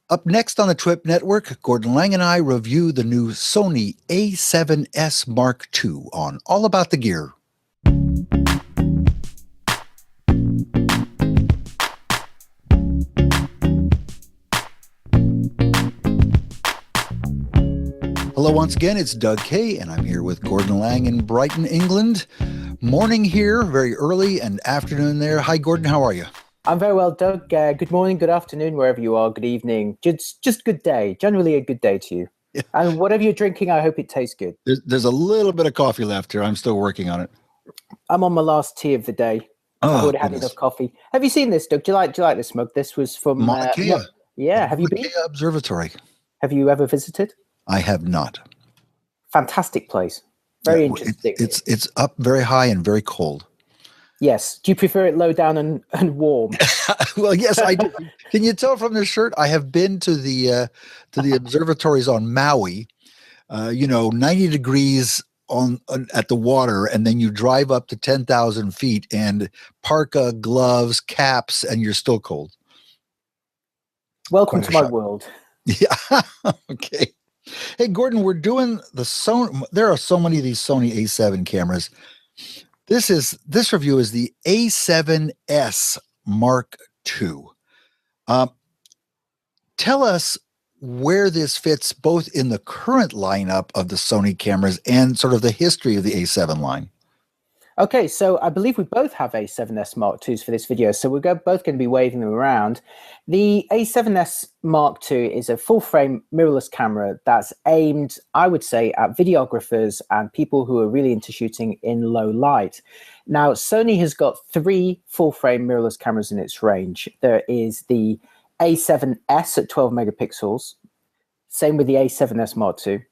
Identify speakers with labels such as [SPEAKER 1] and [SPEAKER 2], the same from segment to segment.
[SPEAKER 1] Up next on the TWIP Network, Gordon Lang and I review the new Sony a7S Mark II on All About the Gear. Hello once again, it's Doug Kay, and I'm here with Gordon Lang in Brighton, England. Morning here, very early, and afternoon there. Hi, Gordon, how are you?
[SPEAKER 2] I'm very well, Doug. Good morning, good afternoon, wherever you are. Good evening. Just good day. Generally a good day to you. Yeah. And whatever you're drinking, I hope it tastes good.
[SPEAKER 1] There's a little bit of coffee left here. I'm still working on it.
[SPEAKER 2] I'm on my last tea of the day. I've already had enough coffee. Have you seen this, Doug? Do you like this mug? This was from
[SPEAKER 1] Mauna Kea.
[SPEAKER 2] Yeah. Have you been?
[SPEAKER 1] Observatory.
[SPEAKER 2] Have you ever visited?
[SPEAKER 1] I have not.
[SPEAKER 2] Fantastic place. Very interesting.
[SPEAKER 1] It's up very high and very cold.
[SPEAKER 2] Yes. Do you prefer it low down and warm?
[SPEAKER 1] Well, yes, I do. Can you tell from the shirt? I have been to the observatories on Maui. 90 degrees at the water, and then you drive up to 10,000 feet, and parka, gloves, caps, and you're still cold.
[SPEAKER 2] Welcome to my world.
[SPEAKER 1] Yeah. Okay. Hey, Gordon, we're doing the Sony. There are so many of these Sony A7 cameras. This review is the A7S Mark II. Tell us where this fits both in the current lineup of the Sony cameras and sort of the history of the A7 line.
[SPEAKER 2] Okay, so I believe we both have A7S Mark IIs for this video, so we're both going to be waving them around. The A7S Mark II is a full-frame mirrorless camera that's aimed, I would say, at videographers and people who are really into shooting in low light. Now, Sony has got 3 full-frame mirrorless cameras in its range. There is the A7S at 12 megapixels, same with the A7S Mark II.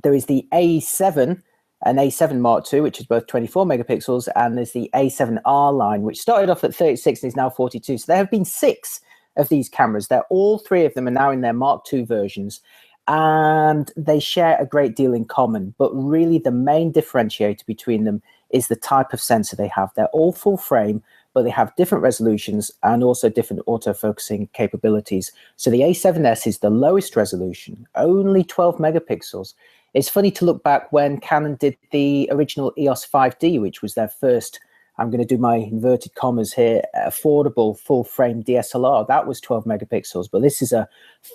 [SPEAKER 2] There is the A7 an A7 Mark II, which is both 24 megapixels, and there's the A7R line, which started off at 36 and is now 42. So there have been 6 of these cameras. All 3 of them are now in their Mark II versions, and they share a great deal in common. But really the main differentiator between them is the type of sensor they have. They're all full frame, but they have different resolutions and also different autofocusing capabilities. So the A7S is the lowest resolution, only 12 megapixels. It's funny to look back when Canon did the original EOS 5D, which was their first, I'm going to do my inverted commas here, affordable full-frame DSLR. That was 12 megapixels, but this is a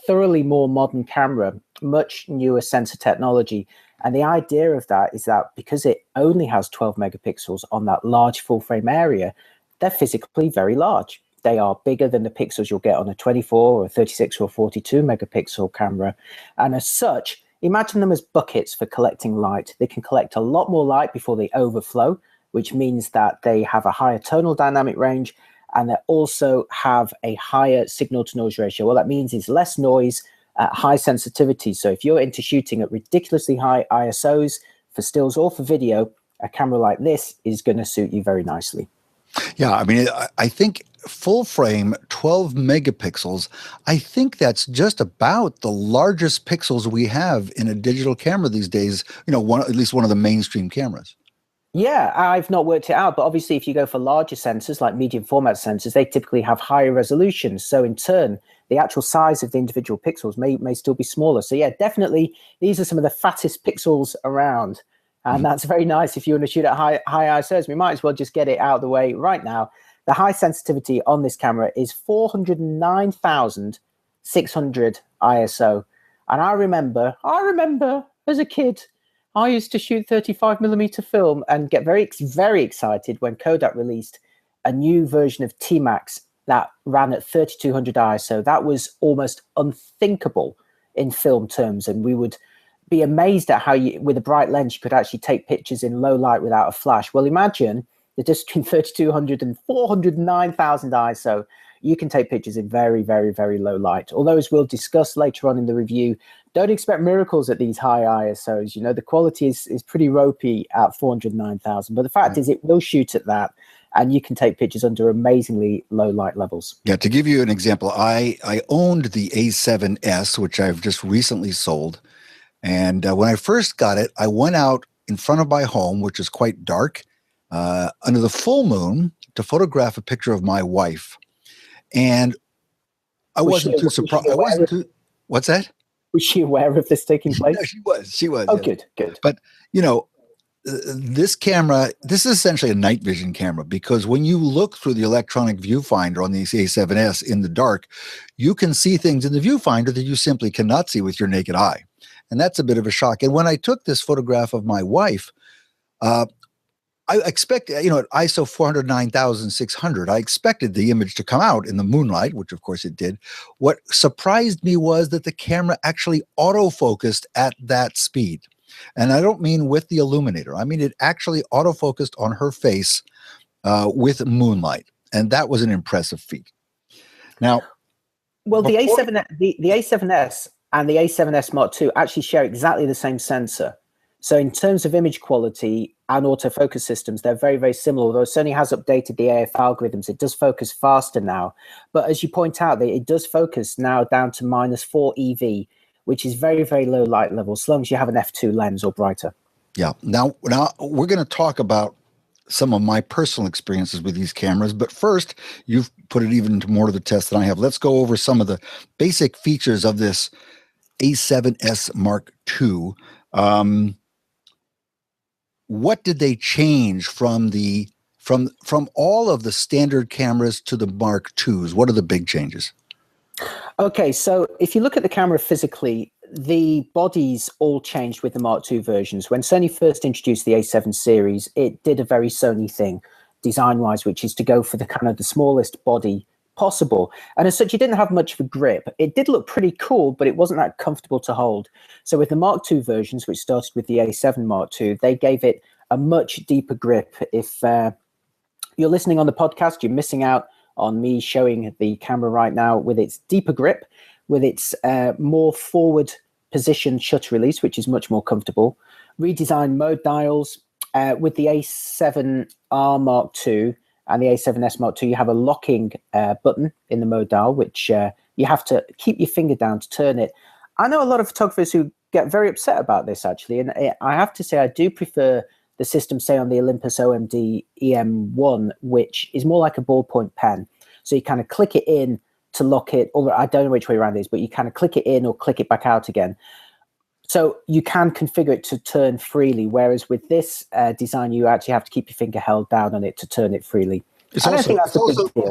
[SPEAKER 2] thoroughly more modern camera, much newer sensor technology. And the idea of that is that because it only has 12 megapixels on that large full-frame area, they're physically very large. They are bigger than the pixels you'll get on a 24 or a 36 or 42 megapixel camera. And as such, imagine them as buckets for collecting light. They can collect a lot more light before they overflow, which means that they have a higher tonal dynamic range, and they also have a higher signal-to-noise ratio. What that means is less noise at high sensitivity. So if you're into shooting at ridiculously high ISOs for stills or for video, a camera like this is going to suit you very nicely.
[SPEAKER 1] Yeah, I mean, I think full frame 12 megapixels, I think that's just about the largest pixels we have in a digital camera these days, at least one of the mainstream cameras.
[SPEAKER 2] Yeah, I've not worked it out, but obviously if you go for larger sensors like medium format sensors, they typically have higher resolutions. So in turn, the actual size of the individual pixels may still be smaller. So yeah, definitely these are some of the fattest pixels around. And that's very nice if you want to shoot at high ISOs. We might as well just get it out of the way right now. The high sensitivity on this camera is 409,600 ISO. And I remember as a kid, I used to shoot 35mm film and get very, very excited when Kodak released a new version of T-Max that ran at 3200 ISO. That was almost unthinkable in film terms. And we would be amazed at how with a bright lens, you could actually take pictures in low light without a flash. Well, imagine the difference between 3200 and 409,000 ISO. You can take pictures in very, very, very low light. Although, as we'll discuss later on in the review, don't expect miracles at these high ISOs. The quality is pretty ropey at 409,000. But the fact is it will shoot at that, and you can take pictures under amazingly low light levels.
[SPEAKER 1] Yeah, to give you an example, I owned the A7S, which I've just recently sold. And when I first got it, I went out in front of my home, which is quite dark, under the full moon to photograph a picture of my wife. And I wasn't too surprised. I wasn't too. What's that?
[SPEAKER 2] Was she aware of this taking place?
[SPEAKER 1] No, she was. She was.
[SPEAKER 2] Oh,
[SPEAKER 1] yes.
[SPEAKER 2] good, good.
[SPEAKER 1] But this camera, this is essentially a night vision camera, because when you look through the electronic viewfinder on the A7S in the dark, you can see things in the viewfinder that you simply cannot see with your naked eye. And that's a bit of a shock. And when I took this photograph of my wife, I expect, at ISO 409,600, I expected the image to come out in the moonlight, which of course it did. What surprised me was that the camera actually autofocused at that speed. And I don't mean with the illuminator. I mean, it actually autofocused on her face with moonlight. And that was an impressive feat. Now,
[SPEAKER 2] well, the A7S and the A7S Mark II actually share exactly the same sensor. So in terms of image quality and autofocus systems, they're very, very similar. Although Sony has updated the AF algorithms, it does focus faster now. But as you point out, it does focus now down to -4 EV, which is very, very low light level, as long as you have an f2 lens or brighter.
[SPEAKER 1] Yeah. Now we're going to talk about some of my personal experiences with these cameras. But first, you've put it even more to the test than I have. Let's go over some of the basic features of this A7S Mark II. What did they change from all of the standard cameras to the Mark IIs? What are the big changes?
[SPEAKER 2] Okay, so if you look at the camera physically, the bodies all changed with the Mark II versions. When Sony first introduced the A7 series, it did a very Sony thing, design-wise, which is to go for the kind of the smallest body possible. And as such, it didn't have much of a grip. It did look pretty cool, but it wasn't that comfortable to hold. So with the Mark II versions, which started with the A7 Mark II, they gave it a much deeper grip. If you're listening on the podcast, you're missing out on me showing the camera right now with its deeper grip, with its more forward position shutter release, which is much more comfortable. Redesigned mode dials. With the A7R Mark II and the A7S Mark II, you have a locking button in the mode dial, which you have to keep your finger down to turn it. I know a lot of photographers who get very upset about this, actually, and I have to say I do prefer the system, say, on the Olympus OMD EM1, which is more like a ballpoint pen. So you kind of click it in to lock it, or I don't know which way around it is, but you kind of click it in or click it back out again. So you can configure it to turn freely, whereas with this design, you actually have to keep your finger held down on it to turn it freely.
[SPEAKER 1] It's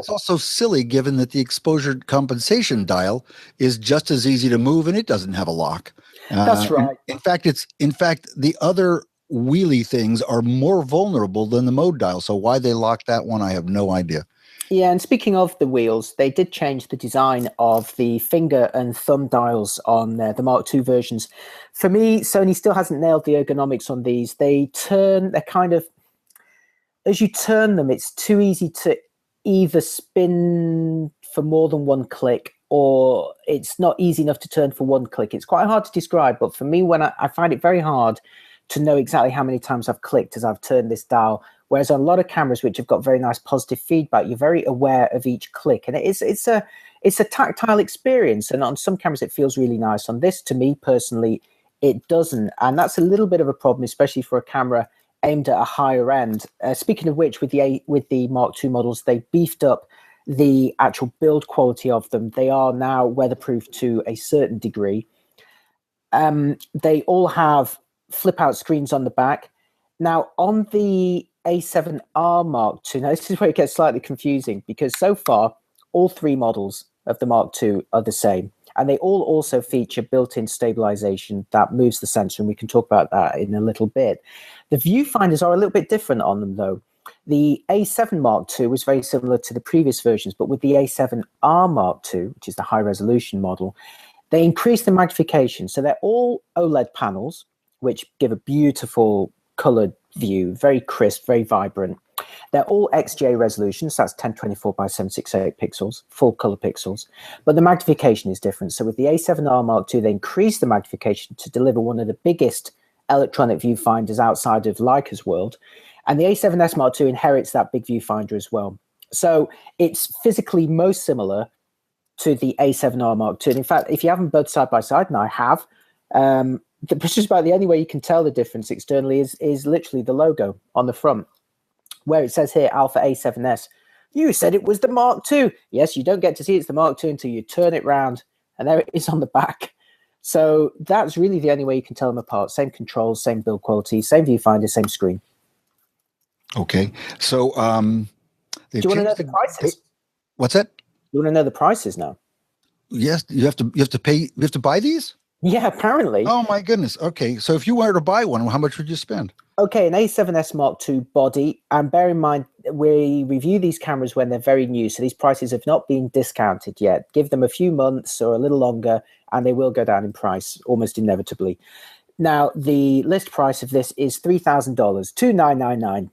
[SPEAKER 1] also silly, given that the exposure compensation dial is just as easy to move, and it doesn't have a lock.
[SPEAKER 2] That's right.
[SPEAKER 1] In fact, the other wheelie things are more vulnerable than the mode dial. So why they locked that one, I have no idea.
[SPEAKER 2] Yeah, and speaking of the wheels, they did change the design of the finger and thumb dials on the Mark II versions. For me, Sony still hasn't nailed the ergonomics on these. They're kind of, as you turn them, it's too easy to either spin for more than one click, or it's not easy enough to turn for one click. It's quite hard to describe, but for me, when I find it very hard to know exactly how many times I've clicked as I've turned this dial. Whereas on a lot of cameras, which have got very nice positive feedback, you're very aware of each click, and it's a tactile experience. And on some cameras, it feels really nice. On this, to me personally, it doesn't, and that's a little bit of a problem, especially for a camera aimed at a higher end. Speaking of which, with the Mark II models, they beefed up the actual build quality of them. They are now weatherproof to a certain degree. They all have flip-out screens on the back. Now, on the A7R Mark II, now this is where it gets slightly confusing, because so far, all three models of the Mark II are the same. And they all also feature built-in stabilization that moves the sensor, and we can talk about that in a little bit. The viewfinders are a little bit different on them, though. The A7 Mark II was very similar to the previous versions, but with the A7R Mark II, which is the high-resolution model, they increased the magnification. So they're all OLED panels, which give a beautiful colored view, very crisp, very vibrant. They're all XGA resolutions, so that's 1024 by 768 pixels, full color pixels, but the magnification is different. So with the A7R Mark II, they increased the magnification to deliver one of the biggest electronic viewfinders outside of Leica's world, and the A7S Mark II inherits that big viewfinder as well. So it's physically most similar to the A7R Mark II. And in fact, if you have them both side by side, and I have, just about the only way you can tell the difference externally is literally the logo on the front, where it says here Alpha A7S You said it was the Mark II. Yes, you don't get to see it's the Mark II until you turn it round, and there it is on the back. So that's really the only way you can tell them apart. Same controls, same build quality, same viewfinder, same screen.
[SPEAKER 1] Okay. So
[SPEAKER 2] do you want to know the prices?
[SPEAKER 1] What's that?
[SPEAKER 2] You want to know the prices now?
[SPEAKER 1] Yes, you have to pay. You have to buy these?
[SPEAKER 2] Yeah, apparently.
[SPEAKER 1] Oh my goodness. Okay. So if you wanted to buy one, how much would you spend?
[SPEAKER 2] Okay, an A7S Mark II body, and bear in mind, we review these cameras when they're very new, so these prices have not been discounted yet. Give them a few months or a little longer, and they will go down in price, almost inevitably. Now, the list price of this is $3,000, $2,999.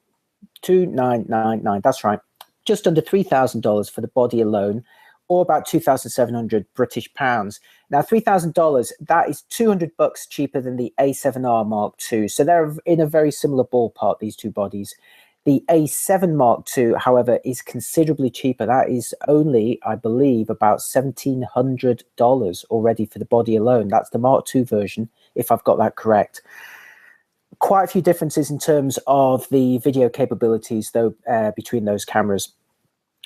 [SPEAKER 2] $2,999, that's right. Just under $3,000 for the body alone, or about 2,700 British pounds. Now, $3,000, that is $200 cheaper than the A7R Mark II. So they're in a very similar ballpark, these two bodies. The A7 Mark II, however, is considerably cheaper. That is only, I believe, about $1,700 already for the body alone. That's the Mark II version, if I've got that correct. Quite a few differences in terms of the video capabilities, though, between those cameras,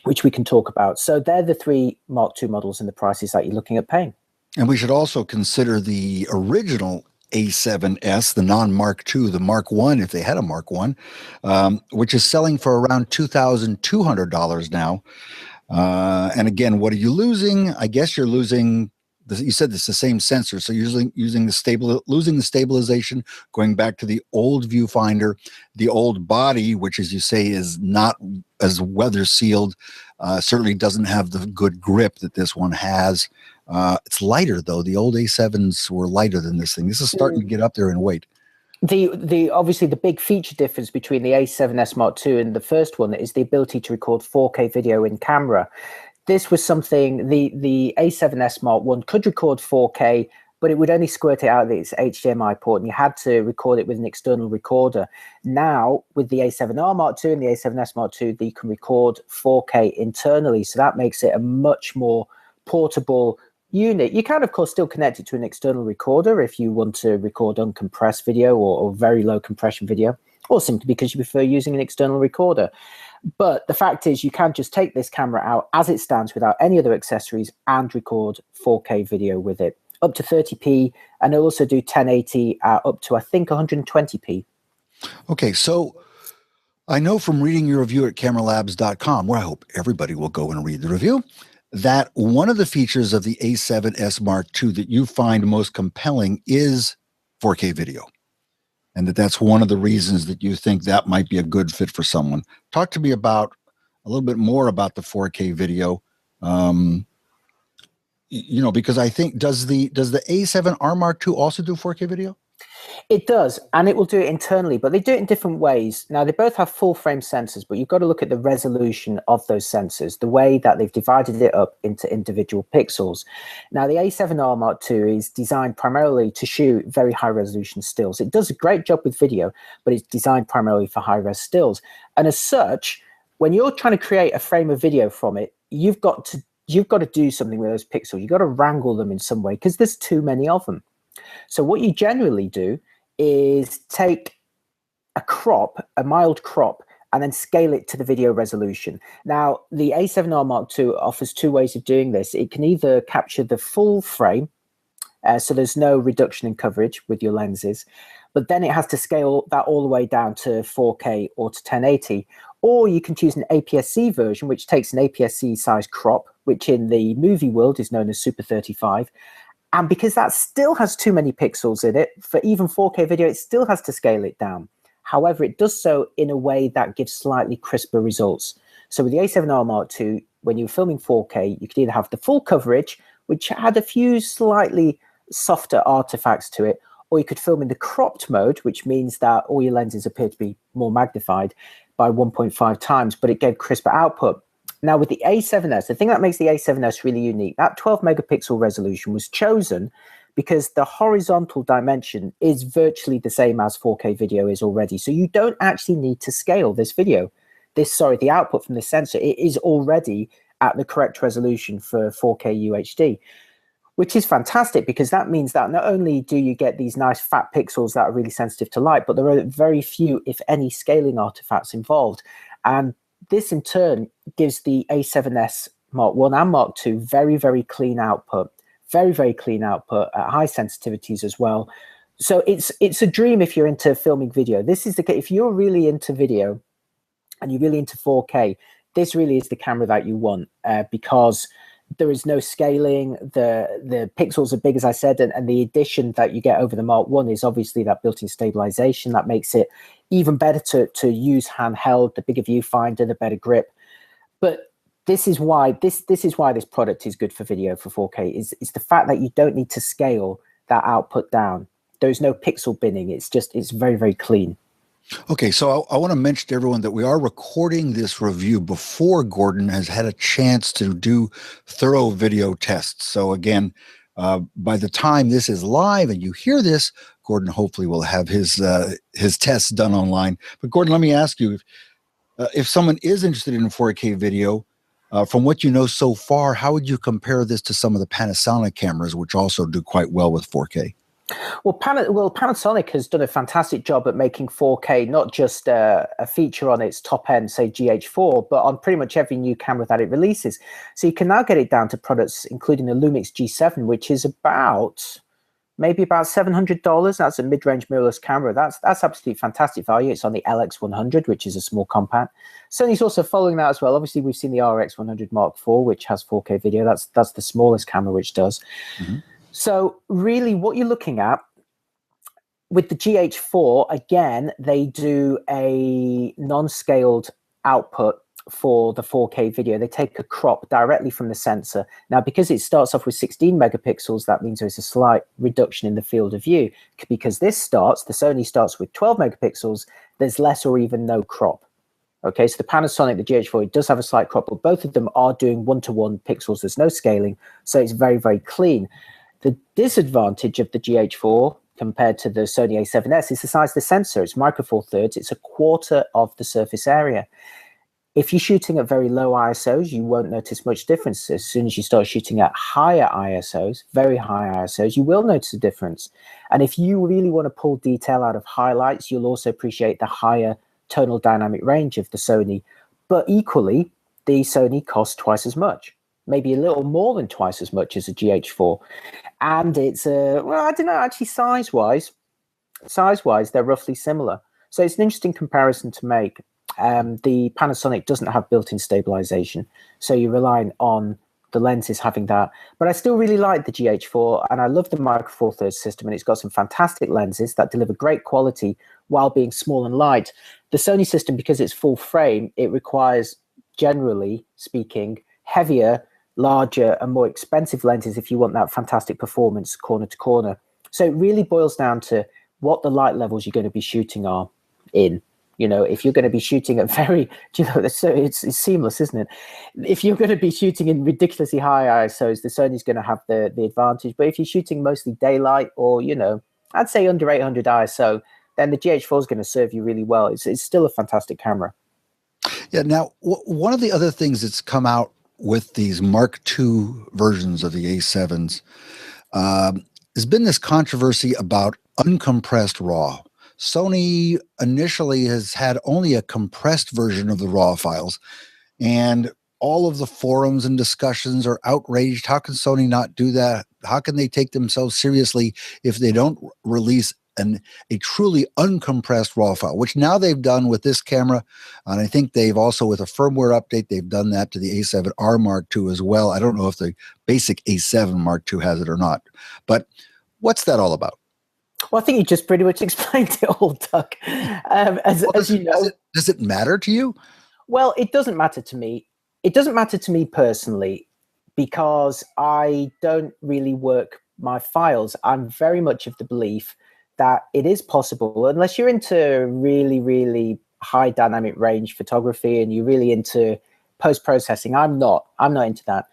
[SPEAKER 2] which we can talk about. So they're the three Mark II models and the prices that you're looking at paying.
[SPEAKER 1] And we should also consider the original A7S, the non-Mark II, the Mark I, if they had a Mark I, which is selling for around $2,200 now. And again, what are you losing? I guess you're losing. You said it's the same sensor, so you're losing the stabilization, going back to the old viewfinder, the old body, which, as you say, is not as weather sealed, certainly doesn't have the good grip that this one has. It's lighter though. The old A7s were lighter than this thing. This is starting to get up there in weight.
[SPEAKER 2] The obviously the big feature difference between the A7S Mark II and the first one is the ability to record 4K video in camera. This was something the A7S Mark I could record 4K, but it would only squirt it out of its HDMI port, and you had to record it with an external recorder. Now, with the A7R Mark II and the A7S Mark II, you can record 4K internally, so that makes it a much more portable unit. You can, of course, still connect it to an external recorder if you want to record uncompressed video or very low compression video, or simply because you prefer using an external recorder. But the fact is, you can just take this camera out as it stands without any other accessories and record 4K video with it, up to 30p, and it'll also do 1080 up to, I think, 120p. Okay,
[SPEAKER 1] so I know from reading your review at cameralabs.com, where I hope everybody will go and read the review, that one of the features of the A7S Mark II that you find most compelling is 4K video. And that's one of the reasons that you think that might be a good fit for someone. Talk to me about a little bit more about the 4K video. Because I think does the A7R Mark II also do 4K video?
[SPEAKER 2] It does, and it will do it internally, but they do it in different ways. Now, they both have full frame sensors, but you've got to look at the resolution of those sensors, the way that they've divided it up into individual pixels. Now, the A7R Mark II is designed primarily to shoot very high-resolution stills. It does a great job with video, but it's designed primarily for high-res stills. And as such, when you're trying to create a frame of video from it, you've got to do something with those pixels. You've got to wrangle them in some way because there's too many of them. So what you generally do is take a mild crop, and then scale it to the video resolution. Now, the A7R Mark II offers two ways of doing this. It can either capture the full frame, so there's no reduction in coverage with your lenses, but then it has to scale that all the way down to 4K or to 1080. Or you can choose an APS-C version, which takes an APS-C size crop, which in the movie world is known as Super 35. And because that still has too many pixels in it, for even 4K video, it still has to scale it down. However, it does so in a way that gives slightly crisper results. So with the A7R Mark II, when you're filming 4K, you could either have the full coverage, which had a few slightly softer artifacts to it, or you could film in the cropped mode, which means that all your lenses appear to be more magnified by 1.5 times, but it gave crisper output. Now, with the A7S, the thing that makes the A7S really unique, that 12 megapixel resolution was chosen because the horizontal dimension is virtually the same as 4K video is already. So you don't actually need to scale this video. The output from the sensor, it is already at the correct resolution for 4K UHD, which is fantastic because that means that not only do you get these nice fat pixels that are really sensitive to light, but there are very few, if any, scaling artifacts involved. And this in turn gives the A7S Mark 1 and Mark 2 very, very clean output, very, very clean output at high sensitivities as well. So it's a dream if you're into filming video. This is the if you're really into video and you're really into 4K, this really is the camera that you want, because there is no scaling. The pixels are big, as I said, and the addition that you get over the Mark 1 is obviously that built-in stabilization that makes it even better to use handheld, the bigger viewfinder, the better grip. But this is why this product is good for video for 4K is the fact that you don't need to scale that output down. There's no pixel binning. It's very, very clean.
[SPEAKER 1] Okay, so I want to mention to everyone that we are recording this review before Gordon has had a chance to do thorough video tests. So again, by the time this is live and you hear this, Gordon hopefully will have his tests done online. But Gordon, let me ask you, if someone is interested in 4K video, from what you know so far, how would you compare this to some of the Panasonic cameras, which also do quite well with 4K?
[SPEAKER 2] Well, Panasonic has done a fantastic job at making 4K not just a feature on its top end, say GH4, but on pretty much every new camera that it releases. So you can now get it down to products including the Lumix G7, which is maybe about $700. That's a mid-range mirrorless camera. That's absolutely fantastic value. It's on the LX100, which is a small compact. Sony's also following that as well. Obviously, we've seen the RX100 Mark IV, which has 4K video. That's the smallest camera which does. Mm-hmm. So really what you're looking at with the GH4, again, they do a non-scaled output for the 4K video. They take a crop directly from the sensor. Now, because it starts off with 16 megapixels, that means there's a slight reduction in the field of view. Because the Sony starts with 12 megapixels, there's less or even no crop. Okay, so the Panasonic, the GH4, it does have a slight crop, but both of them are doing 1-to-1 pixels. There's no scaling, so it's very, very clean. The disadvantage of the GH4 compared to the Sony a7S is the size of the sensor. It's micro four thirds. It's a quarter of the surface area. If you're shooting at very low ISOs, you won't notice much difference. As soon as you start shooting at higher ISOs, very high ISOs, you will notice a difference. And if you really want to pull detail out of highlights, you'll also appreciate the higher tonal dynamic range of the Sony. But equally, the Sony costs twice as much, maybe a little more than twice as much as a GH4. And it's, well, I don't know, actually size-wise, they're roughly similar. So it's an interesting comparison to make. The Panasonic doesn't have built-in stabilization, so you're relying on the lenses having that. But I still really like the GH4, and I love the micro four thirds system, and it's got some fantastic lenses that deliver great quality while being small and light. The Sony system, because it's full frame, it requires, generally speaking, heavier, larger and more expensive lenses if you want that fantastic performance corner to corner. So it really boils down to what the light levels you're going to be shooting are in. You know, if you're going to be shooting at very, you know, it's seamless, isn't it? If you're going to be shooting in ridiculously high ISOs, the Sony's going to have the advantage. But if you're shooting mostly daylight or, you know, I'd say under 800 ISO, then the GH4 is going to serve you really well. It's still a fantastic camera.
[SPEAKER 1] Yeah. Now, one of the other things that's come out with these Mark II versions of the A7s, there's been this controversy about uncompressed RAW. Sony initially has had only a compressed version of the RAW files, and all of the forums and discussions are outraged. How can Sony not do that? How can they take themselves seriously if they don't release a truly uncompressed RAW file, which now they've done with this camera. And I think they've also, with a firmware update, they've done that to the A7R Mark II as well. I don't know if the basic A7 Mark II has it or not, but what's that all about?
[SPEAKER 2] Well, I think you just pretty much explained it all, Doug. As you know,
[SPEAKER 1] does it matter to you?
[SPEAKER 2] Well, it doesn't matter to me. It doesn't matter to me personally because I don't really work my files. I'm very much of the belief that it is possible, unless you're into really, really high dynamic range photography and you're really into post-processing. I'm not into that.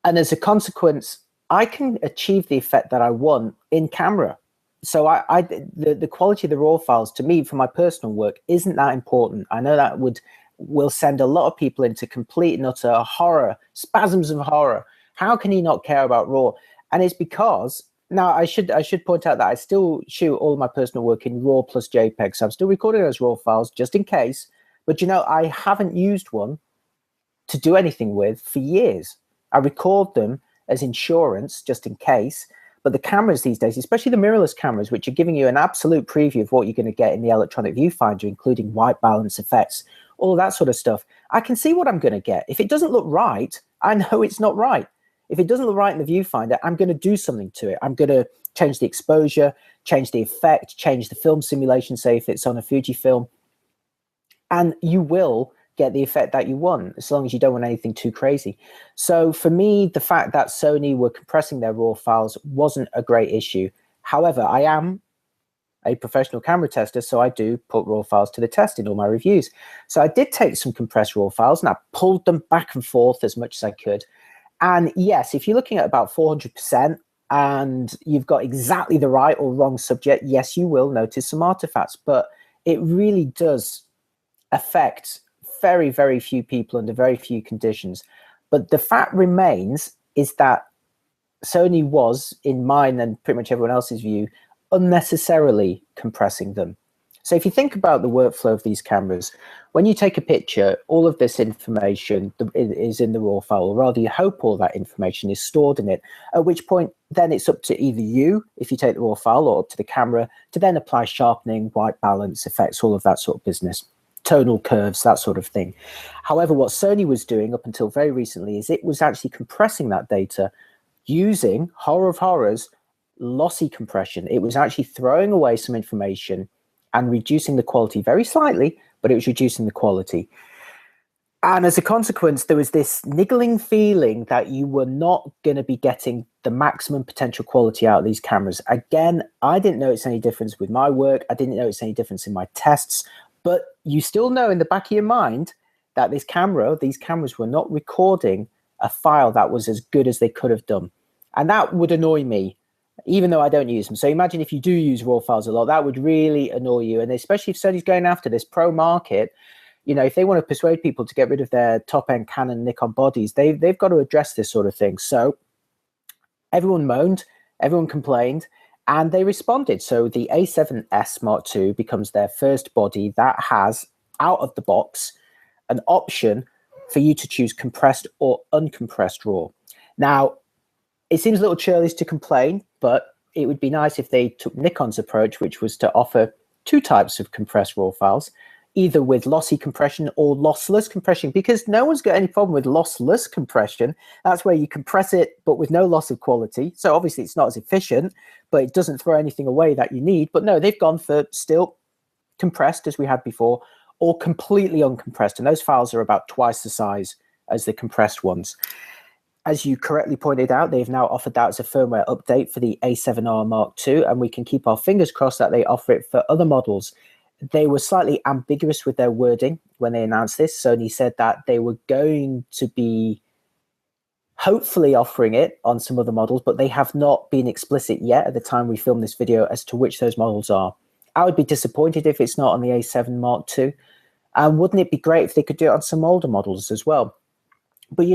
[SPEAKER 2] And as a consequence, I can achieve the effect that I want in camera. So the quality of the RAW files, to me, for my personal work, isn't that important. I know that will send a lot of people into complete and utter horror, spasms of horror. How can he not care about RAW? And it's because, now I should point out that I still shoot all my personal work in RAW plus JPEG. So I'm still recording those RAW files just in case. But I haven't used one to do anything with for years. I record them as insurance just in case. But the cameras these days, especially the mirrorless cameras, which are giving you an absolute preview of what you're going to get in the electronic viewfinder, including white balance effects, all that sort of stuff, I can see what I'm going to get. If it doesn't look right, I know it's not right. If it doesn't look right in the viewfinder, I'm going to do something to it. I'm going to change the exposure, change the effect, change the film simulation, say if it's on a Fujifilm, and you will get the effect that you want, as long as you don't want anything too crazy. So for me, the fact that Sony were compressing their RAW files wasn't a great issue. However, I am a professional camera tester, so I do put RAW files to the test in all my reviews. So I did take some compressed RAW files and I pulled them back and forth as much as I could. And yes, if you're looking at about 400% and you've got exactly the right or wrong subject, yes, you will notice some artifacts, but it really does affect very, very few people under very few conditions. But the fact remains is that Sony was, in mine and pretty much everyone else's view, unnecessarily compressing them. So if you think about the workflow of these cameras, when you take a picture, all of this information is in the RAW file, or rather you hope all that information is stored in it, at which point then it's up to either you, if you take the RAW file, or up to the camera to then apply sharpening, white balance effects, all of that sort of business. Tonal curves, that sort of thing. However, what Sony was doing up until very recently is it was actually compressing that data using, horror of horrors, lossy compression. It was actually throwing away some information and reducing the quality very slightly, but it was reducing the quality. And as a consequence, there was this niggling feeling that you were not going to be getting the maximum potential quality out of these cameras. Again, I didn't notice any difference with my work. I didn't notice any difference in my tests. But you still know in the back of your mind that these cameras were not recording a file that was as good as they could have done. And that would annoy me, even though I don't use them. So imagine if you do use RAW files a lot, that would really annoy you. And especially if Sony's going after this pro market, if they want to persuade people to get rid of their top-end Canon, Nikon bodies, they've got to address this sort of thing. So everyone moaned, everyone complained, and they responded. So the A7S Mark II becomes their first body that has, out of the box, an option for you to choose compressed or uncompressed RAW. Now, it seems a little churlish to complain, but it would be nice if they took Nikon's approach, which was to offer two types of compressed RAW files, either with lossy compression or lossless compression, because no one's got any problem with lossless compression. That's where you compress it, but with no loss of quality. So obviously it's not as efficient, but it doesn't throw anything away that you need. But no, they've gone for still compressed as we had before, or completely uncompressed. And those files are about twice the size as the compressed ones. As you correctly pointed out, they've now offered that as a firmware update for the A7R Mark II, and we can keep our fingers crossed that they offer it for other models. They were slightly ambiguous with their wording when they announced this. Sony said that they were going to be hopefully offering it on some other models, but they have not been explicit yet at the time we filmed this video as to which those models are. I would be disappointed if it's not on the A7 Mark II. And wouldn't it be great if they could do it on some older models as well? But,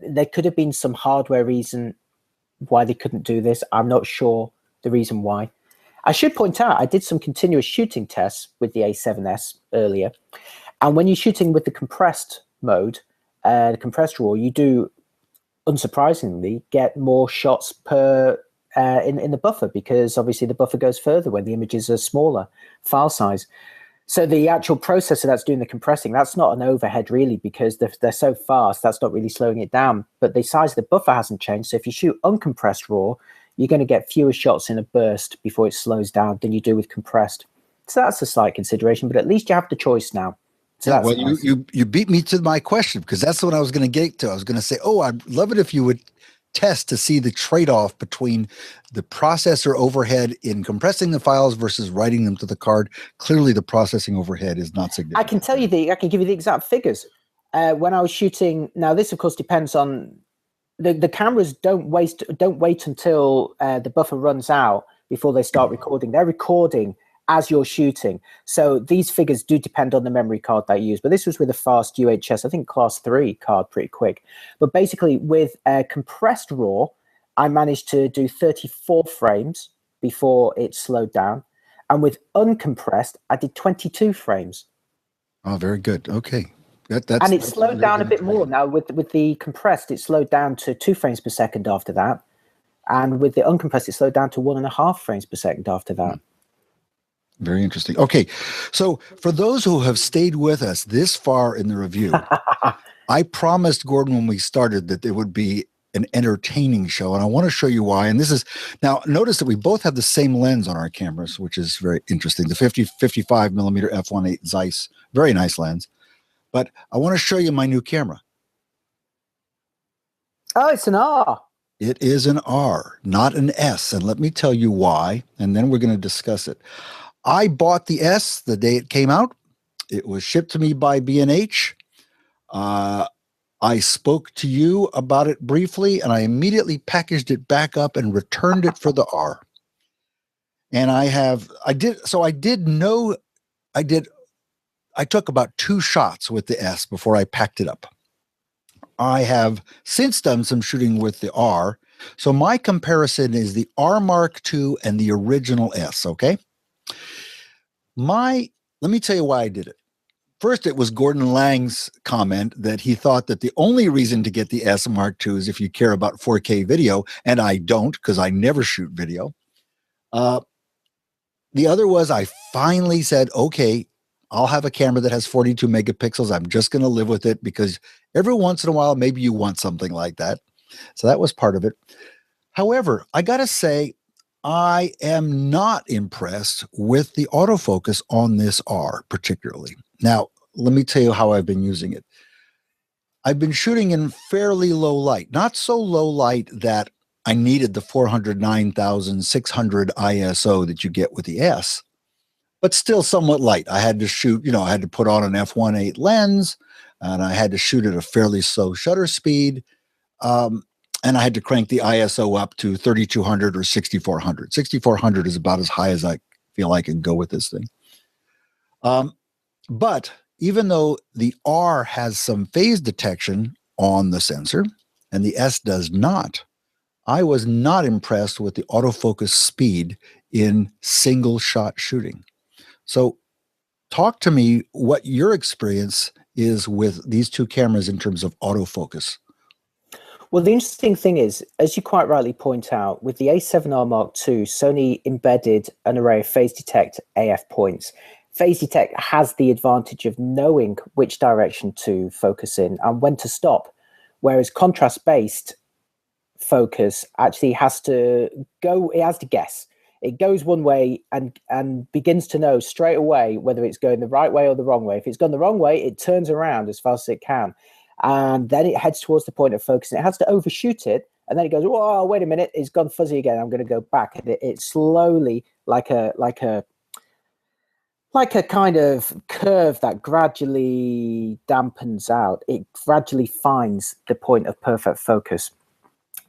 [SPEAKER 2] there could have been some hardware reason why they couldn't do this. I'm not sure the reason why. I should point out, I did some continuous shooting tests with the A7S earlier. And when you're shooting with the compressed mode, the compressed RAW, you do, unsurprisingly, get more shots per in the buffer, because obviously the buffer goes further when the images are smaller file size. So the actual processor that's doing the compressing, that's not an overhead really, because they're so fast, that's not really slowing it down. But the size of the buffer hasn't changed. So if you shoot uncompressed RAW, you're going to get fewer shots in a burst before it slows down than you do with compressed. So that's a slight consideration, but at least you have the choice now. So
[SPEAKER 1] yeah,
[SPEAKER 2] that's
[SPEAKER 1] well,
[SPEAKER 2] nice.
[SPEAKER 1] you beat me to my question, because that's what I was going to get to. I was going to say, I'd love it if you would test to see the trade-off between the processor overhead in compressing the files versus writing them to the card. Clearly, the processing overhead is not significant.
[SPEAKER 2] I can tell you I can give you the exact figures. When I was shooting, now this of course depends on the cameras. Don't wait until the buffer runs out before they start recording. They're recording as you're shooting. So these figures do depend on the memory card that you use. But this was with a fast UHS, I think class 3 card, pretty quick. But basically with compressed RAW, I managed to do 34 frames before it slowed down. And with uncompressed, I did 22 frames
[SPEAKER 1] Oh, very good. Okay.
[SPEAKER 2] And it's
[SPEAKER 1] That's
[SPEAKER 2] slowed
[SPEAKER 1] very
[SPEAKER 2] down a
[SPEAKER 1] good
[SPEAKER 2] bit more
[SPEAKER 1] information.
[SPEAKER 2] now with the compressed. It slowed down to 2 frames per second after that, and with the uncompressed, it slowed down to 1.5 frames per second after that.
[SPEAKER 1] Very interesting. Okay, so for those who have stayed with us this far in the review, I promised Gordon when we started that it would be an entertaining show, and I want to show you why. And this is now, notice that we both have the same lens on our cameras, which is very interesting. The 55 millimeter f1.8 Zeiss, very nice lens. But I want to show you my new camera.
[SPEAKER 2] Oh, it's an R.
[SPEAKER 1] It is an R, not an S, and let me tell you why. And then we're going to discuss it. I bought the S the day it came out. It was shipped to me by B&H. I spoke to you about it briefly, and I immediately packaged it back up and returned it for the R. And I took about 2 shots with the S before I packed it up. I have since done some shooting with the R. So my comparison is the R Mark II and the original S, okay? Let me tell you why I did it. First, it was Gordon Lang's comment that he thought that the only reason to get the S Mark II is if you care about 4K video, and I don't, because I never shoot video. The other was I finally said, okay, I'll have a camera that has 42 megapixels. I'm just going to live with it because every once in a while, maybe you want something like that. So that was part of it. However, I got to say, I am not impressed with the autofocus on this R particularly. Now, let me tell you how I've been using it. I've been shooting in fairly low light, not so low light that I needed the 409,600 ISO that you get with the S, but still somewhat light. I had to shoot, I had to put on an f1.8 lens, and I had to shoot at a fairly slow shutter speed. And I had to crank the ISO up to 3200 or 6400. 6400 is about as high as I feel I can go with this thing. But even though the R has some phase detection on the sensor and the S does not, I was not impressed with the autofocus speed in single shot shooting. So talk to me what your experience is with these two cameras in terms of autofocus.
[SPEAKER 2] Well, the interesting thing is, as you quite rightly point out, with the A7R Mark II, Sony embedded an array of phase detect AF points. Phase detect has the advantage of knowing which direction to focus in and when to stop, whereas contrast-based focus actually has to guess. It goes one way and begins to know straight away whether it's going the right way or the wrong way. If it's gone the wrong way, it turns around as fast as it can. And then it heads towards the point of focus, and it has to overshoot it. And then it goes, "Whoa, wait a minute, it's gone fuzzy again. I'm going to go back." And it slowly, like a kind of curve that gradually dampens out. It gradually finds the point of perfect focus.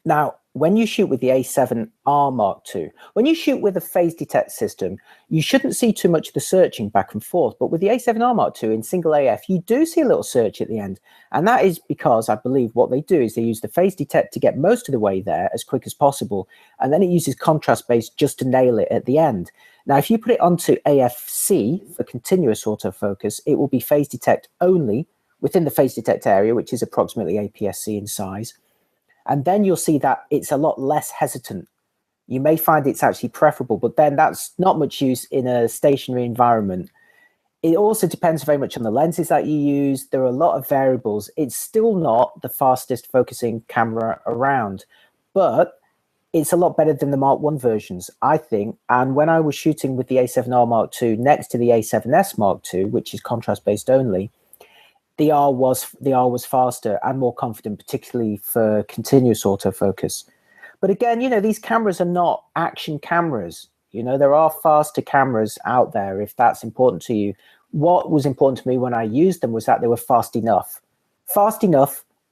[SPEAKER 2] Now, when you shoot with the A7R Mark II, when you shoot with a phase detect system, you shouldn't see too much of the searching back and forth. But with the A7R Mark II in single AF, you do see a little search at the end. And that is because I believe what they do is they use the phase detect to get most of the way there as quick as possible. And then it uses contrast base just to nail it at the end. Now, if you put it onto AFC for continuous autofocus, it will be phase detect only within the phase detect area, which is approximately APS-C in size. And then you'll see that it's a lot less hesitant. You may find it's actually preferable, but then that's not much use in a stationary environment. It also depends very much on the lenses that you use. There are a lot of variables. It's still not the fastest focusing camera around, but it's a lot better than the Mark I versions, I think. And when I was shooting with the A7R Mark II next to the A7S Mark II, which is contrast-based only, the R was faster and more confident, particularly for continuous autofocus. But again, these cameras are not action cameras. There are faster cameras out there if that's important to you. What was important to me when I used them was that they were fast enough,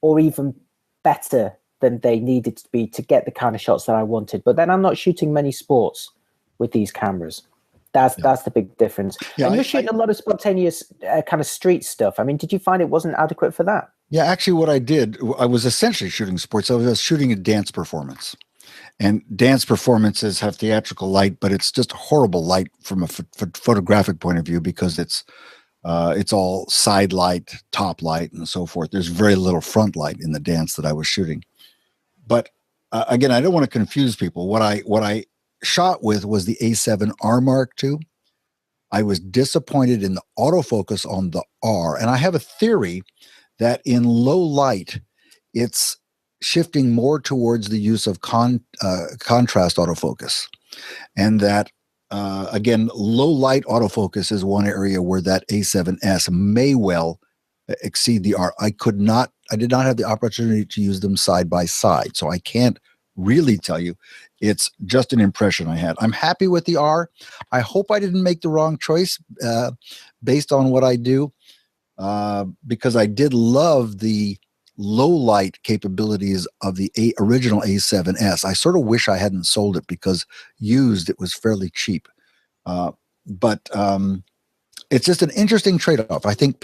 [SPEAKER 2] or even better than they needed to be to get the kind of shots that I wanted. But then I'm not shooting many sports with these cameras. That's the big difference. Yeah, and you're shooting a lot of spontaneous kind of street stuff. I mean, did you find it wasn't adequate for that?
[SPEAKER 1] Yeah, actually what I did, I was essentially shooting sports. I was shooting a dance performance. And dance performances have theatrical light, but it's just horrible light from a photographic point of view because it's It's all side light, top light, and so forth. There's very little front light in the dance that I was shooting. But again, I don't want to confuse people. What I shot with was the A7R Mark II. I was disappointed in the autofocus on the R, and I have a theory that in low light, it's shifting more towards the use of contrast autofocus, and that again, low light autofocus is one area where that A7S may well exceed the R. I did not have the opportunity to use them side by side, so I can't really tell you. It's just an impression I had. I'm happy with the R. I hope I didn't make the wrong choice based on what I do, because I did love the low light capabilities of the original A7S. I sort of wish I hadn't sold it, because used it was fairly cheap. But it's just an interesting trade-off. I think,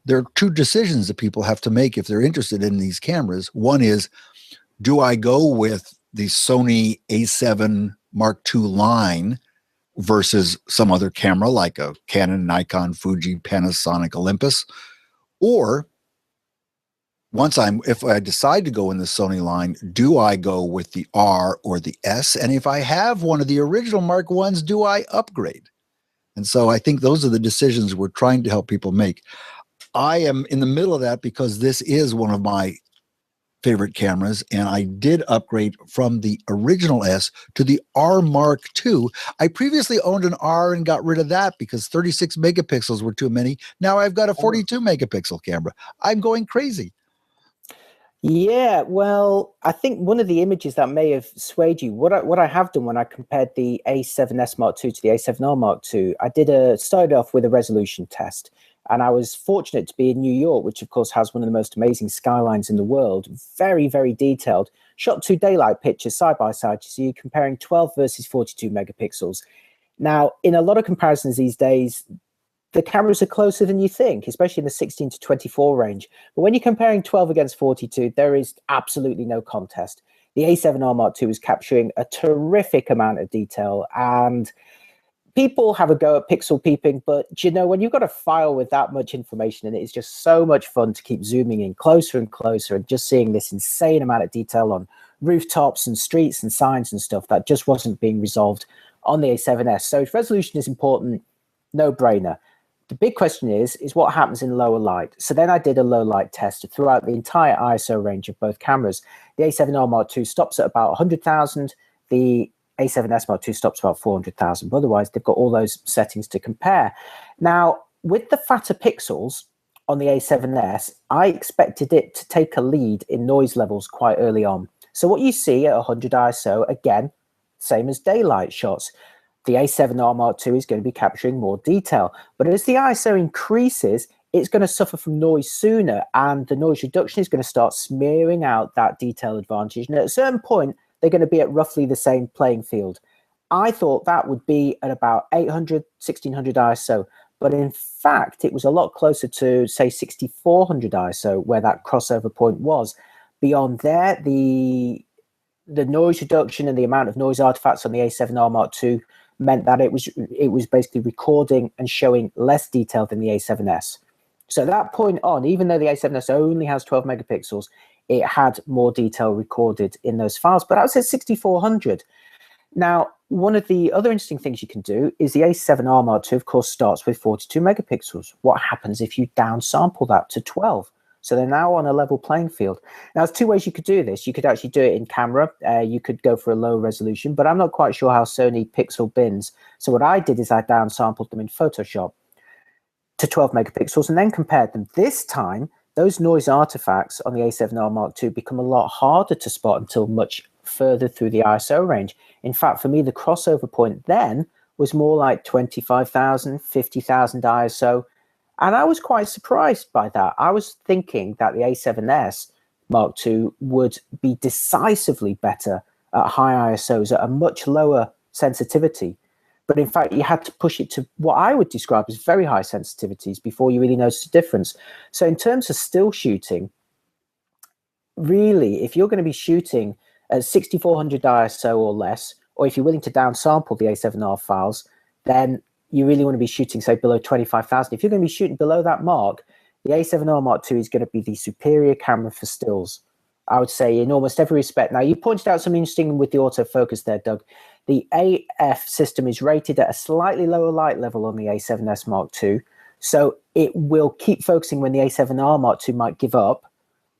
[SPEAKER 1] there are two decisions that people have to make if they're interested in these cameras. One is, do I go with the Sony A7 Mark II line versus some other camera like a Canon, Nikon, Fuji, Panasonic, Olympus? Or if I decide to go in the Sony line, do I go with the R or the S? And if I have one of the original Mark I's, do I upgrade? And so I think those are the decisions we're trying to help people make. I am in the middle of that because this is one of my favorite cameras, and I did upgrade from the original S to the R Mark II. I previously owned an R and got rid of that because 36 megapixels were too many. Now I've got a 42 megapixel camera. I'm going crazy.
[SPEAKER 2] Yeah, well, I think one of the images that may have swayed you, what I have done when I compared the A7S Mark II to the A7R Mark II, I started off with a resolution test. And I was fortunate to be in New York, which of course has one of the most amazing skylines in the world. Very, very detailed. Shot 2 daylight pictures side by side. You see, comparing 12 versus 42 megapixels. Now, in a lot of comparisons these days, the cameras are closer than you think, especially in the 16 to 24 range. But when you're comparing 12 against 42, there is absolutely no contest. The A7R Mark II is capturing a terrific amount of detail, and people have a go at pixel peeping, but when you've got a file with that much information in it, it's just so much fun to keep zooming in closer and closer and just seeing this insane amount of detail on rooftops and streets and signs and stuff that just wasn't being resolved on the A7S. So if resolution is important, no brainer. The big question is what happens in lower light. So then I did a low light test throughout the entire ISO range of both cameras. The A7R Mark II stops at about 100,000. The A7S Mark II stops about 400,000. But otherwise, they've got all those settings to compare. Now, with the fatter pixels on the A7S, I expected it to take a lead in noise levels quite early on. So what you see at 100 ISO, again, same as daylight shots. The A7R Mark II is going to be capturing more detail. But as the ISO increases, it's going to suffer from noise sooner, and the noise reduction is going to start smearing out that detail advantage. And at a certain point, they're going to be at roughly the same playing field. I thought that would be at about 800, 1600 ISO. But in fact, it was a lot closer to, say, 6400 ISO, where that crossover point was. Beyond there, the noise reduction and the amount of noise artifacts on the A7R Mark II meant that it was basically recording and showing less detail than the A7S. So at that point on, even though the A7S only has 12 megapixels, it had more detail recorded in those files, but that was at 6400. Now, one of the other interesting things you can do is the A7R Mark II, of course, starts with 42 megapixels. What happens if you downsample that to 12? So they're now on a level playing field. Now, there's two ways you could do this. You could actually do it in camera. You could go for a low resolution, but I'm not quite sure how Sony pixel bins. So what I did is I downsampled them in Photoshop to 12 megapixels and then compared them. This time, those noise artifacts on the A7R Mark II become a lot harder to spot until much further through the ISO range. In fact, for me, the crossover point then was more like 25,000, 50,000 ISO. And I was quite surprised by that. I was thinking that the A7S Mark II would be decisively better at high ISOs at a much lower sensitivity. But in fact, you had to push it to what I would describe as very high sensitivities before you really notice the difference. So in terms of still shooting, really, if you're going to be shooting at 6400 ISO or less, or if you're willing to downsample the A7R files, then you really want to be shooting, say, below 25,000. If you're going to be shooting below that mark, the A7R Mark II is going to be the superior camera for stills, I would say, in almost every respect. Now, you pointed out something interesting with the autofocus there, Doug. The AF system is rated at a slightly lower light level on the A7S Mark II, so it will keep focusing when the A7R Mark II might give up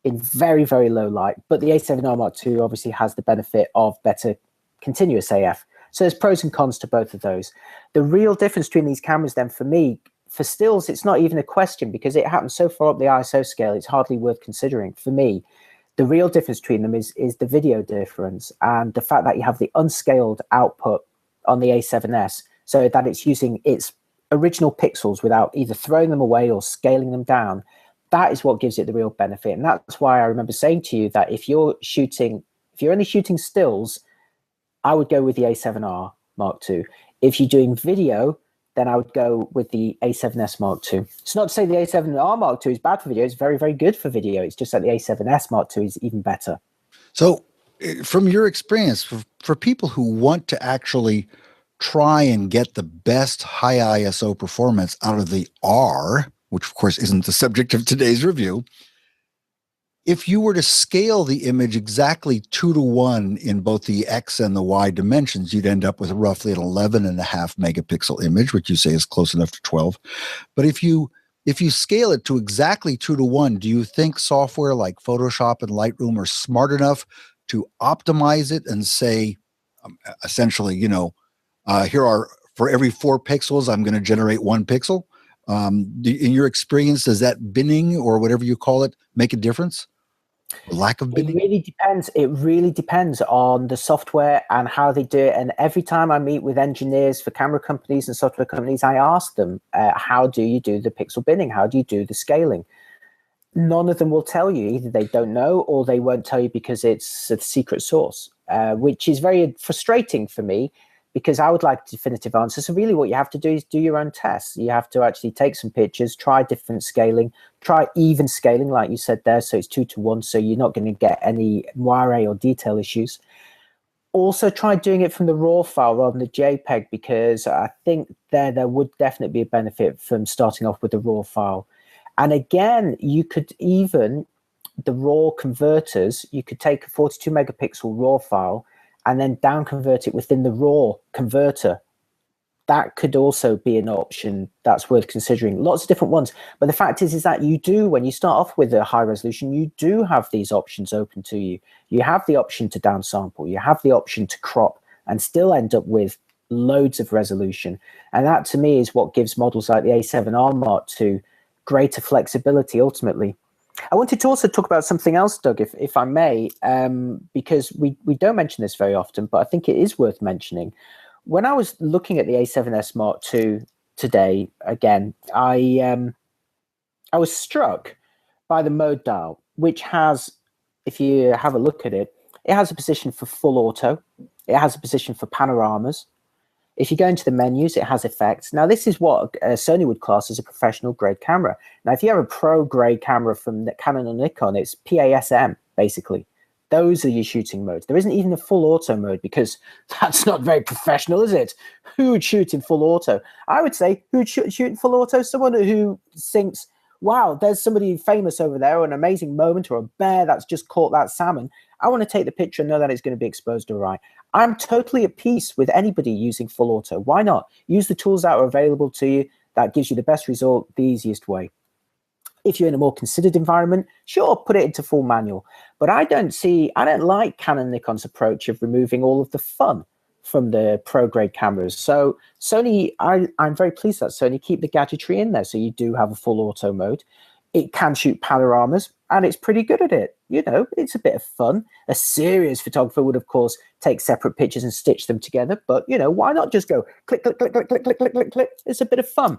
[SPEAKER 2] in very, very low light. But the A7R Mark II obviously has the benefit of better continuous AF. So there's pros and cons to both of those. The real difference between these cameras then, for me, for stills, it's not even a question because it happens so far up the ISO scale, it's hardly worth considering. For me, the real difference between them is the video difference and the fact that you have the unscaled output on the A7S, so that it's using its original pixels without either throwing them away or scaling them down. That is what gives it the real benefit. And that's why I remember saying to you that if you're only shooting stills, I would go with the A7R Mark II. If you're doing video, then I would go with the A7S Mark II. It's not to say the A7R Mark II is bad for video. It's very, very good for video. It's just that the A7S Mark II is even better.
[SPEAKER 1] So from your experience, for people who want to actually try and get the best high ISO performance out of the R, which of course isn't the subject of today's review, if you were to scale the image exactly 2:1 in both the X and the Y dimensions, you'd end up with roughly an 11.5 megapixel image, which you say is close enough to 12. But if you scale it to exactly 2:1, do you think software like Photoshop and Lightroom are smart enough to optimize it and say, essentially, here are, for every 4 pixels, I'm going to generate 1 pixel? In your experience, does that binning or whatever you call it make a difference? Or lack of binning?
[SPEAKER 2] It really depends. It really depends on the software and how they do it. And every time I meet with engineers for camera companies and software companies, I ask them, how do you do the pixel binning? How do you do the scaling? None of them will tell you. Either they don't know or they won't tell you because it's a secret source, which is very frustrating for me, because I would like a definitive answer. So really what you have to do is do your own tests. You have to actually take some pictures, try different scaling, try even scaling, like you said there, so it's 2:1, so you're not going to get any moire or detail issues. Also try doing it from the RAW file rather than the JPEG, because I think there would definitely be a benefit from starting off with the RAW file. And again, you could even, the RAW converters, you could take a 42 megapixel RAW file and then down convert it within the RAW converter. That could also be an option that's worth considering. Lots of different ones. But the fact is that you do, when you start off with a high resolution, you do have these options open to you. You have the option to downsample. You have the option to crop and still end up with loads of resolution. And that, to me, is what gives models like the A7R Mark II greater flexibility ultimately. I wanted to also talk about something else, Doug, if I may, because we don't mention this very often, but I think it is worth mentioning. When I was looking at the A7S Mark II today, again, I was struck by the mode dial, which has, if you have a look at it, it has a position for full auto. It has a position for panoramas. If you go into the menus, it has effects. Now, this is what Sony would class as a professional grade camera. Now, if you have a pro grade camera from Canon or Nikon, it's PASM, basically. Those are your shooting modes. There isn't even a full auto mode, because that's not very professional, is it? Who would shoot in full auto? I would say, who would shoot in full auto? Someone who thinks, wow, there's somebody famous over there, or an amazing moment, or a bear that's just caught that salmon. I want to take the picture and know that it's going to be exposed all right. I'm totally at peace with anybody using full auto. Why not? Use the tools that are available to you. That gives you the best result, the easiest way. If you're in a more considered environment, sure, put it into full manual. But I don't like Canon Nikon's approach of removing all of the fun from the pro grade cameras. So Sony, I'm very pleased that Sony keep the gadgetry in there. So you do have a full auto mode. It can shoot panoramas, and it's pretty good at it. It's a bit of fun. A serious photographer would, of course, take separate pictures and stitch them together. But, why not just go click, click, click, click, click, click, click, click, click? It's a bit of fun.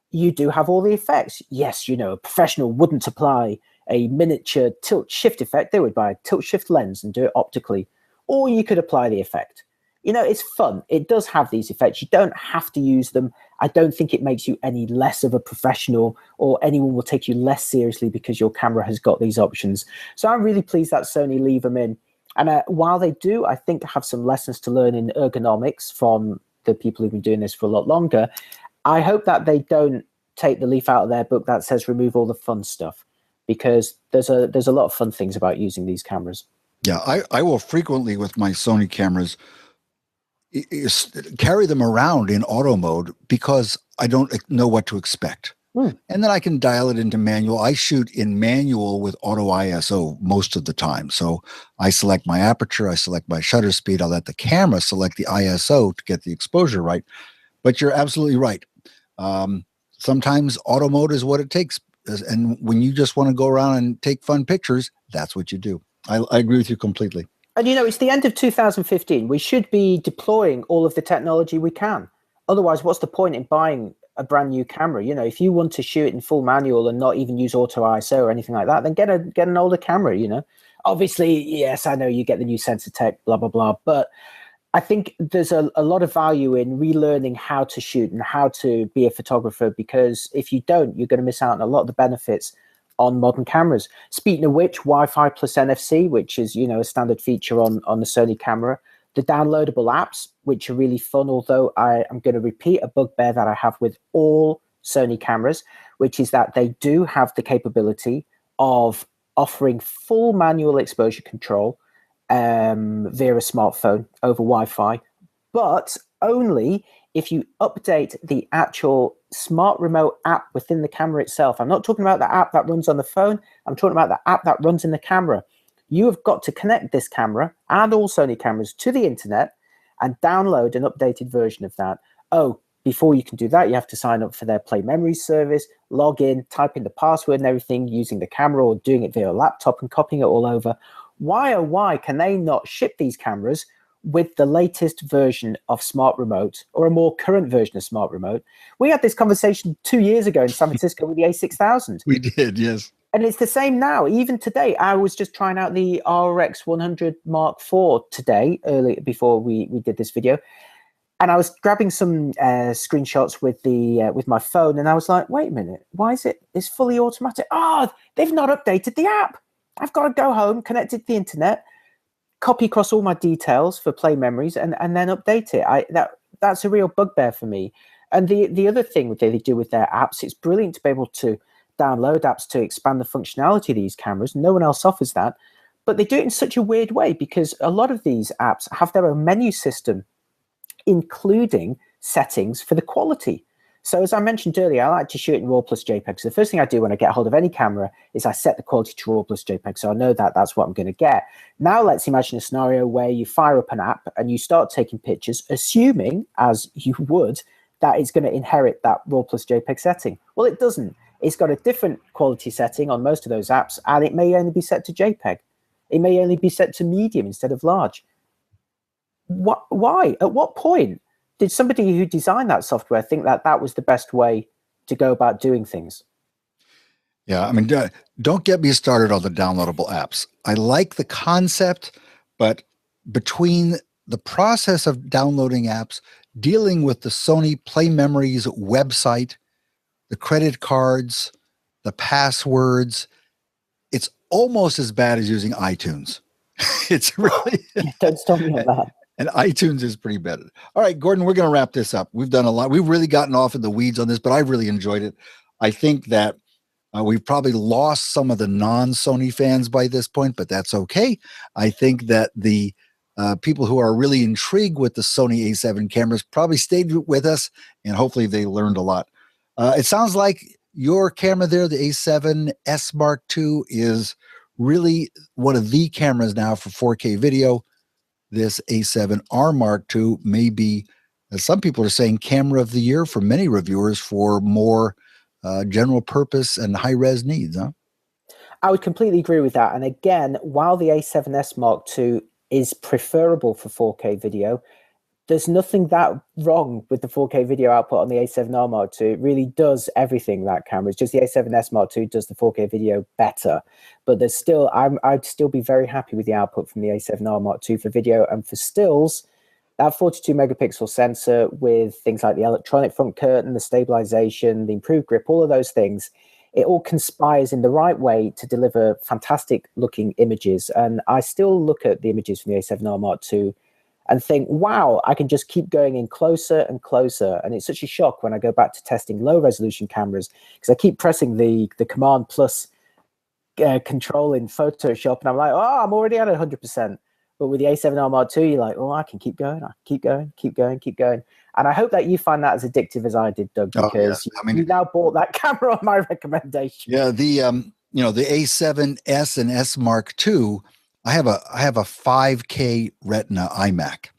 [SPEAKER 2] You do have all the effects. Yes, a professional wouldn't apply a miniature tilt shift effect. They would buy a tilt shift lens and do it optically. Or you could apply the effect. It's fun. It does have these effects. You don't have to use them. I don't think it makes you any less of a professional, or anyone will take you less seriously because your camera has got these options. So I'm really pleased that Sony leave them in. And while they do, I think, have some lessons to learn in ergonomics from the people who've been doing this for a lot longer, I hope that they don't take the leaf out of their book that says remove all the fun stuff, because there's a lot of fun things about using these cameras.
[SPEAKER 1] Yeah, I will frequently with my Sony cameras carry them around in auto mode because I don't know what to expect. And then I can dial it into manual. I shoot in manual with auto ISO most of the time. So I select my aperture, I select my shutter speed, I'll let the camera select the ISO to get the exposure right. But you're absolutely right. Sometimes auto mode is what it takes. And when you just want to go around and take fun pictures, that's what you do. I agree with you completely.
[SPEAKER 2] And, it's the end of 2015. We should be deploying all of the technology we can. Otherwise, what's the point in buying a brand new camera? If you want to shoot in full manual and not even use auto ISO or anything like that, then get an older camera, Obviously, yes, I know you get the new sensor tech, blah, blah, blah. But I think there's a lot of value in relearning how to shoot and how to be a photographer, because if you don't, you're going to miss out on a lot of the benefits on modern cameras. Speaking of which, Wi-Fi plus NFC, which is, a standard feature on the Sony camera, the downloadable apps, which are really fun, although I am going to repeat a bugbear that I have with all Sony cameras, which is that they do have the capability of offering full manual exposure control via a smartphone over Wi-Fi, but only if you update the actual smart remote app within the camera itself. I'm not talking about the app that runs on the phone. I'm talking about the app that runs in the camera. You have got to connect this camera and all Sony cameras to the internet and download an updated version of that. Oh, before you can do that, you have to sign up for their Play Memories service, log in, type in the password and everything using the camera or doing it via a laptop and copying it all over. Why, oh, why can they not ship these cameras with the latest version of Smart Remote or a more current version of Smart Remote? We had this conversation 2 years ago in San Francisco with the A6000.
[SPEAKER 1] We did, yes.
[SPEAKER 2] And it's the same now. Even today, I was just trying out the RX 100 Mark IV today, early before we did this video. And I was grabbing some screenshots with my phone, and I was like, wait a minute, why is it's fully automatic? Oh, they've not updated the app. I've got to go home, connect it to the internet, copy across all my details for Play Memories, and then update it. That's a real bugbear for me. And the other thing that they do with their apps, it's brilliant to be able to download apps to expand the functionality of these cameras. No one else offers that. But they do it in such a weird way, because a lot of these apps have their own menu system, including settings for the quality. So as I mentioned earlier, I like to shoot in RAW plus JPEG. So the first thing I do when I get hold of any camera is I set the quality to RAW plus JPEG, so I know that that's what I'm going to get. Now let's imagine a scenario where you fire up an app and you start taking pictures, assuming, as you would, that it's going to inherit that RAW plus JPEG setting. Well, it doesn't. It's got a different quality setting on most of those apps, and it may only be set to JPEG. It may only be set to medium instead of large. Why? At what point did somebody who designed that software think that that was the best way to go about doing things?
[SPEAKER 1] Yeah, I mean, don't get me started on the downloadable apps. I like the concept, but between the process of downloading apps, dealing with the Sony Play Memories website, the credit cards, the passwords, it's almost as bad as using iTunes. It's really...
[SPEAKER 2] Don't stop me on that.
[SPEAKER 1] And iTunes is pretty bad. All right, Gordon, we're going to wrap this up. We've done a lot. We've really gotten off in the weeds on this, but I really enjoyed it. I think that we've probably lost some of the non-Sony fans by this point, but that's okay. I think that the people who are really intrigued with the Sony a7 cameras probably stayed with us, and hopefully they learned a lot. It sounds like your camera there, the a7S Mark II, is really one of the cameras now for 4K video. This A7R Mark II may be, as some people are saying, camera of the year for many reviewers for more general purpose and high-res needs, huh?
[SPEAKER 2] I would completely agree with that. And again, while the A7S Mark II is preferable for 4K video, there's nothing that wrong with the 4K video output on the A7R Mark II. It really does everything, that camera. It's just the A7S Mark II does the 4K video better. But there's still, I'd still be very happy with the output from the A7R Mark II for video. And for stills, that 42 megapixel sensor with things like the electronic front curtain, the stabilization, the improved grip, all of those things, it all conspires in the right way to deliver fantastic looking images. And I still look at the images from the A7R Mark II and think, wow, I can just keep going in closer and closer. And it's such a shock when I go back to testing low resolution cameras, because I keep pressing the Command plus control in Photoshop, and I'm like, oh, I'm already at 100%. But with the A7R Mark II, you're like, oh, I can keep going, keep going. And I hope that you find that as addictive as I did, Doug, because you now bought that camera on my recommendation.
[SPEAKER 1] Yeah, the A7S and S Mark II, I have a 5K Retina iMac,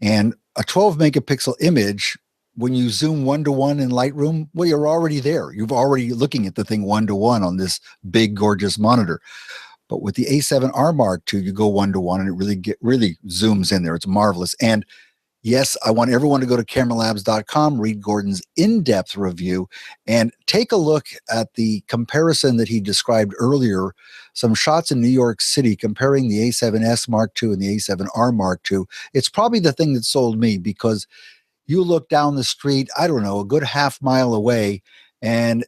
[SPEAKER 1] and a 12 megapixel image. When you zoom 1:1 in Lightroom, well, you're already there. You've already looking at the thing 1:1 on this big, gorgeous monitor. But with the A7R Mark II, you go 1:1, and it really zooms in there. It's marvelous. And yes, I want everyone to go to cameralabs.com, read Gordon's in-depth review, and take a look at the comparison that he described earlier, some shots in New York City comparing the A7S Mark II and the A7R Mark II. It's probably the thing that sold me, because you look down the street, I don't know, a good half mile away, and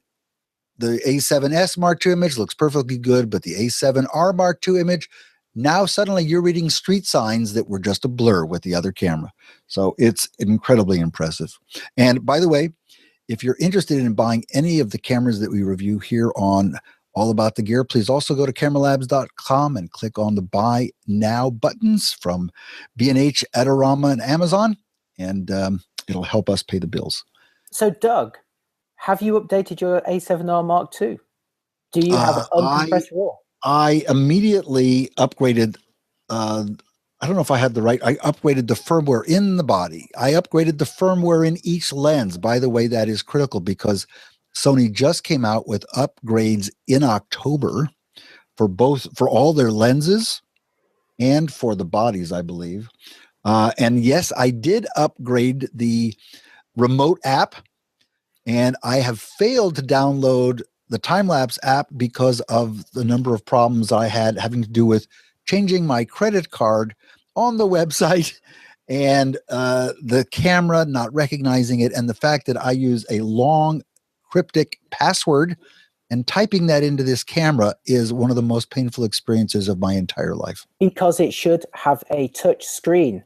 [SPEAKER 1] the A7S Mark II image looks perfectly good, but the A7R Mark II image, now suddenly you're reading street signs that were just a blur with the other camera. So it's incredibly impressive. And by the way, if you're interested in buying any of the cameras that we review here on All About the Gear, please also go to cameralabs.com and click on the Buy Now buttons from B&H, Adorama, and Amazon, and it'll help us pay the bills.
[SPEAKER 2] So, Doug, have you updated your A7R Mark II? Do you have uncompressed RAW?
[SPEAKER 1] I immediately upgraded. I don't know if I had the right. I upgraded the firmware in the body. I upgraded the firmware in each lens. By the way, that is critical, because Sony just came out with upgrades in October for all their lenses and for the bodies, I believe. And yes, I did upgrade the remote app, and I have failed to download the time-lapse app because of the number of problems I had having to do with changing my credit card on the website, and the camera not recognizing it, and the fact that I use a long cryptic password, and typing that into this camera is one of the most painful experiences of my entire life.
[SPEAKER 2] Because it should have a touch screen.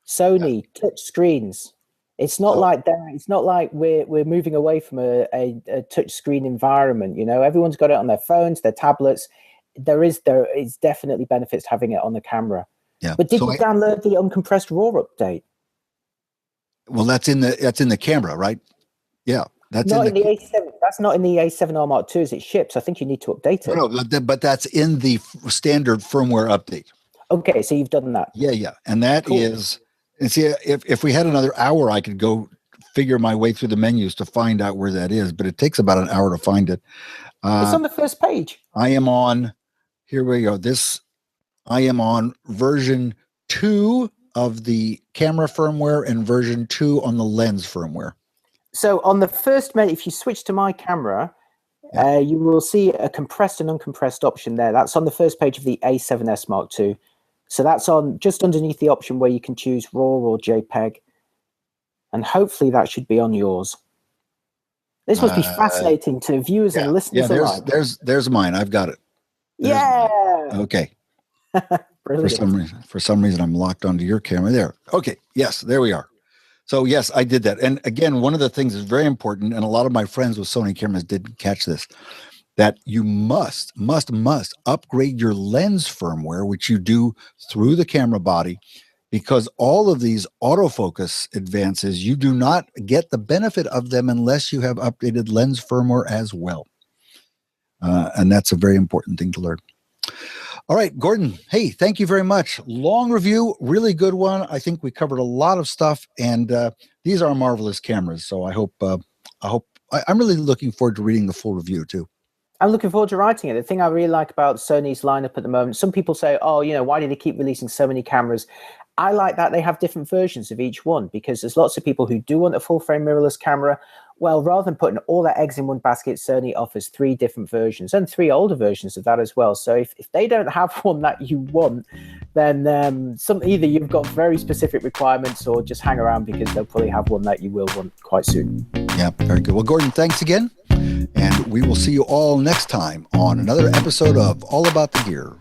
[SPEAKER 2] Sony touch screens. It's not like that. It's not like we're moving away from a touch screen environment. You know, everyone's got it on their phones, their tablets. There is definitely benefits to having it on the camera. Yeah. But did you download the uncompressed RAW update?
[SPEAKER 1] Well, that's in the camera, right? Yeah, that's
[SPEAKER 2] not in the A7. That's not in the A7R Mark II as it ships. I think you need to update it.
[SPEAKER 1] No, but that's in the standard firmware update.
[SPEAKER 2] Okay, so you've done that.
[SPEAKER 1] Yeah, and that is. And see, if we had another hour, I could go figure my way through the menus to find out where that is, but it takes about an hour to find it.
[SPEAKER 2] It's on the first page.
[SPEAKER 1] I am on, here we go. I am on version 2 of the camera firmware and version 2 on the lens firmware.
[SPEAKER 2] So on the first menu, if you switch to my camera, you will see a compressed and uncompressed option there. That's on the first page of the A7S Mark II. So that's on just underneath the option where you can choose RAW or JPEG. And hopefully that should be on yours. This must be fascinating to viewers and listeners alike.
[SPEAKER 1] There's mine. I've got it.
[SPEAKER 2] Mine.
[SPEAKER 1] Okay. For some reason, I'm locked onto your camera there. Okay. Yes, there we are. So yes, I did that. And again, one of the things that's very important, and a lot of my friends with Sony cameras didn't catch this, that you must upgrade your lens firmware, which you do through the camera body, because all of these autofocus advances, you do not get the benefit of them unless you have updated lens firmware as well. And that's a very important thing to learn. All right, Gordon, hey, thank you very much. Long review, really good one. I think we covered a lot of stuff, and these are marvelous cameras. So I'm really looking forward to reading the full review too.
[SPEAKER 2] I'm looking forward to writing it. The thing I really like about Sony's lineup at the moment, some people say, oh, why do they keep releasing so many cameras? I like that they have different versions of each one, because there's lots of people who do want a full frame mirrorless camera. Well, rather than putting all their eggs in one basket, Sony offers 3 different versions and 3 older versions of that as well. So if they don't have one that you want, then either you've got very specific requirements, or just hang around, because they'll probably have one that you will want quite soon.
[SPEAKER 1] Yeah, very good. Well, Gordon, thanks again. And we will see you all next time on another episode of All About the Gear.